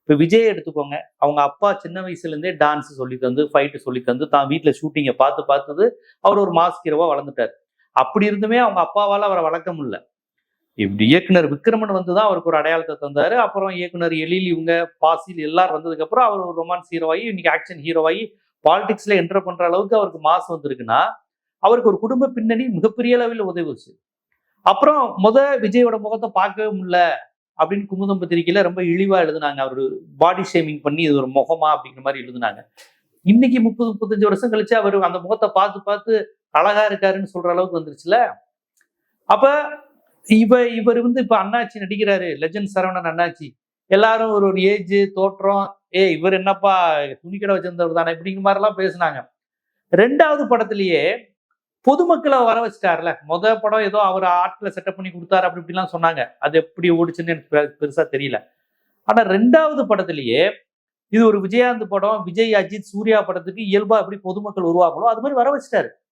இப்ப விஜய் எடுத்துக்கோங்க. அவங்க அப்பா சின்ன வயசுல இருந்தே டான்ஸ் சொல்லி தந்து, ஃபைட் சொல்லி தந்து, தான் வீட்ல ஷூட்டிங்க பார்த்து பார்த்தது அவர் ஒரு மாஸ் ஹீரோவா வளர்ந்துட்டாரு. அப்படி இருந்துமே அவங்க அப்பாவால அவர வளர்க்க முடியல. இப்படி இயக்குனர் விக்ரமன் வந்து தான் அவருக்கு ஒரு அடையாளத்த தந்தாரு. அப்புறம் இயக்குனர் எழில் இவங்க, பாசில் எல்லாரும் வந்ததுக்கு அப்புறம் அவர் ஒரு ரொமான்ஸ் ஹீரோவாகி, இன்னைக்கு ஆக்ஷன் ஹீரோவாகி பாலிடிக்ஸ்ல என்டர் பண்ற அளவுக்கு அவருக்கு மாஸ் வந்திருக்குன்னா, அவருக்கு ஒரு குடும்ப பின்னணி மிகப்பெரிய அளவில் உதவுச்சு. அப்புறம் விஜயோட முகத்த பார்க்கவே முடியல அப்படின்னு குமுதம் பத்திரிக்கையில ரொம்ப இழிவா எழுதுனாங்க. அவரு பாடி ஷேமிங் பண்ணி இது ஒரு முகமா அப்படிங்கிற மாதிரி எழுதுனாங்க. இன்னைக்கு 30, 35 வருஷம் கழிச்சு அவரு அந்த முகத்த பார்த்து பார்த்து அழகா இருக்காருன்னு சொல்ற அளவுக்கு வந்துருச்சுல. அப்ப இவர் வந்து இப்ப அண்ணாச்சி நடிக்கிறாரு. லெஜண்ட் சரவணன் அண்ணாச்சி. எல்லாரும் ஒரு ஒரு ஏஜ், தோற்றம், இவர் என்னப்பா துணிக்கடை வச்சிருந்தவர் தானே இப்படிங்கிற மாதிரி எல்லாம் பேசினாங்க. 2வது படத்திலேயே பொதுமக்களை வர வச்சுட்டாருல. படம் ஏதோ அவர் ஆட்களை செட்டப் பண்ணி கொடுத்தாரு அப்படி இப்படிலாம் சொன்னாங்க. அது எப்படி ஓடிச்சுன்னு எனக்கு பெருசா தெரியல. ஆனா 2வது படத்திலேயே இது ஒரு விஜயகாந்த் படம், விஜய், அஜித், சூர்யா படத்துக்கு இயல்பா எப்படி பொதுமக்கள் வருவாங்களோ அது மாதிரி வர வச்சுட்டாரு.